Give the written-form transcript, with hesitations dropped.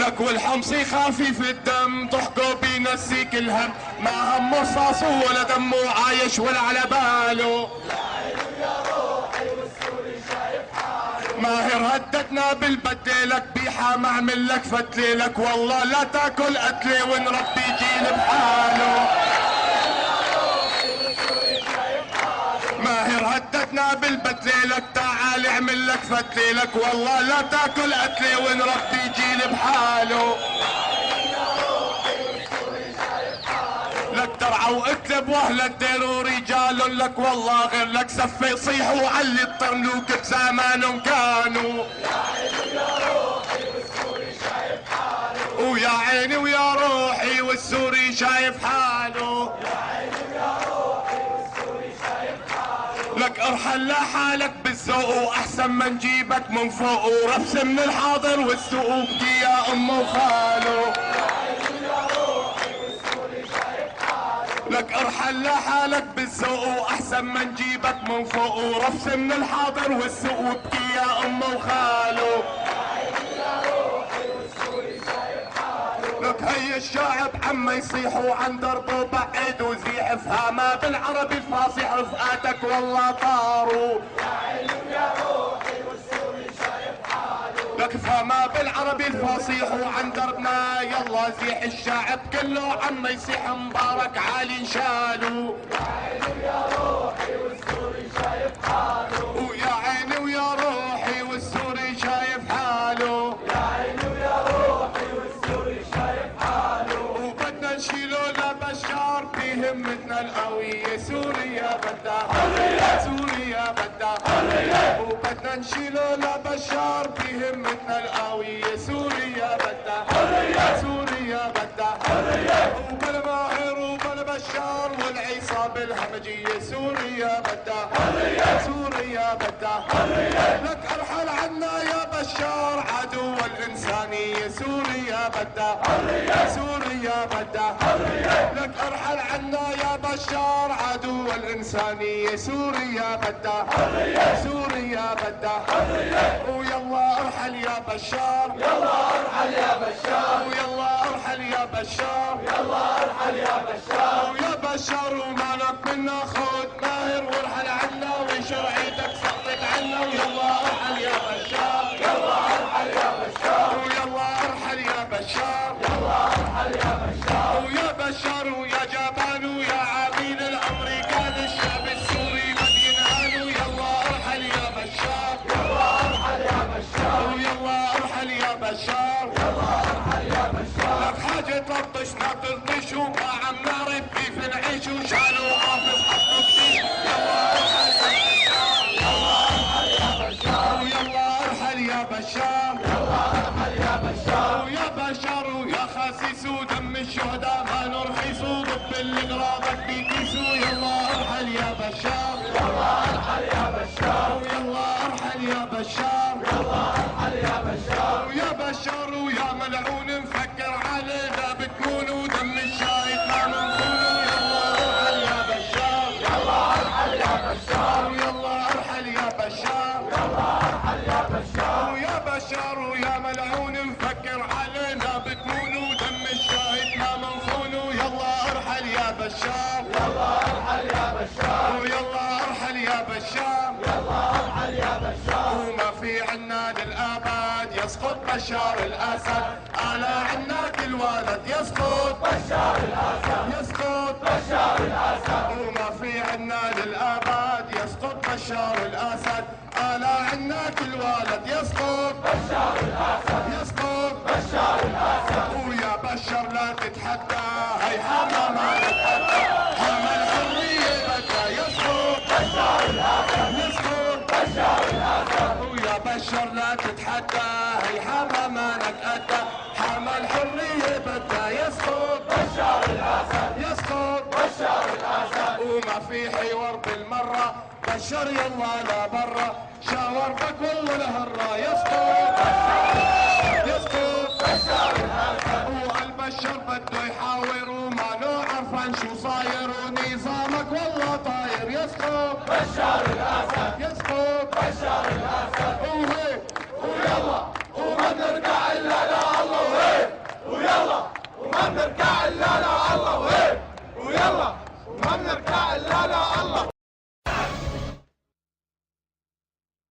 لك والحمصي خفيف الدم ضحكه بينسيك الهم، ما هم رصاصه ولا دمه عايش ولا على باله. ماهر هددنا بالبدلك بيحة ما عمل لك فتليلك، والله لا تاكل قتلي ونربي جيل بحاله. ماهر هددنا بالبدليلك تعال اعمل لك فتليلك، والله لا تاكل قتلي ونربي جيل بحاله. لك ترعى واكتب واهل الدير ورجال لك، والله غير لك سفه يصيحوا علي الطرنوك بزمانهم كانوا. ويا عيني ويا روحي والسوري شايف حاله. لك ارحل لحالك بالذوق واحسن ما نجيبك من فوق، ورفس من الحاضر والسوق بكي يا امه وخاله. لك ارحل لحالك بالذوق واحسن ما نجيبك من فوق، ورفس من الحاضر والسوق بكي يا امه وخاله. لك هي الشعب عم يصيحوا عن دربه بعيد وزيح، افهمها بالعربي الفاصح رفقاتك والله طاروا. لك افهمها بالعربي الفصيح وعن دربنا يلا زيح، الشعب كله عم يصيح مبارك عالي انشالوا. ويا عيني ويا روحي والسوري شايف حاله. وبدنا نشيله لبشار بهمتنا القوية، سوريا بدها حرية، سوريا بدها حرية. وبدنا نشيله لبشار بهمتنا القوية، سوريا بدها حرية، سوريا بدها حرية. وبلا ماهر وبلا بشار والعصابة الهمجية، سوريا بدها حرية، سوريا بدها حرية. لك ارحل عنا يا بشار عدو الإنسانية، سوريا بدها حرية، سوريا بدها حرية. لك ارحل عنا يا بشار عدو الإنسانية، سوريا بدها حرية، سوريا بدها حرية. ويلا ارحل يا بشار، يلا ارحل يا بشار، ويلا ارحل يا بشار، يلا ارحل يا بشار. ويا بشار ومالك منا خود ماهر وارحل عنا وشرعيتك سقط عنا، ويلا ارحل يا بشار، يلا ارحل يا بشار، ويلا ارحل يا بشار، يلا ارحل يا بشار. ويا بشار ويا جبان ويا عميل الامريكان الشعب السوري ما بينهانوا، يلا ارحل يا بشار، يلا ارحل يا بشار، ويلا ارحل يا بشار، يلا ارحل يا بشار. لك حاجة تلطش ما تلطش وما عم نعرف كيف نعيش، وشالوا حافظ حطوا كتير، يلا ارحل يا بشار، ويلا ارحل يا بشار، يلا ارحل يا بشار. ويا بشار ويا خاسيس ودم الشهداء ما نرخص، وضب اللي غراضك بيكيسو، يلا ارحل يا بشار، يلا ارحل يا بشار، ويلا ارحل يا بشار، يلا ارحل يا بشار. ويا بشار ويا ملعون مفكر علينا بتمون، ودم الشايب ما منخونه، يلا ارحل يا بشار، يلا ارحل يا بشار، ويلا ارحل يا بشار، يلا ارحل يا بشار. ويا بشار ويا ملعون مفكر علينا بتمون، ودم الشاهد ما منخونه، يلا ارحل يا بشار، يلا ارحل يا بشار، ويلا ارحل يا بشار، يلا ارحل يا بشار. وما في عنا للابد يسقط بشار الاسد، على عناك الولد يسقط بشار الاسد، يسقط بشار الاسد. وما في عنا للابد يسقط بشار الاسد، على عناك الولد يسقط بشار الاسد، يسقط بشار الاسد. ويا بشار لا تتحدى هي حما ما نتحدى، حما الحرية بدها يسقط بشار الاسد، يسقط بشار الاسد. ويا بشار لا تتحدى هي حما ما نتأدى، حما الحرية بدها يسقط بشار الاسد، يسقط بشار الاسد. وما في حوار بالمرة بشار يلا لا برا، شاور بك والله لهرة يسقط يسقط بشار الاسد. والبشار بده يحاور وما له عرفان شو صاير، ونظامك والله طاير يسقط بشار الاسد، يسقط بشار الاسد. وهيك ويلا وما نرجع الا لله، وهيك بنركع الا لا الله وهيك ويلا ما بنركع الا لا الله.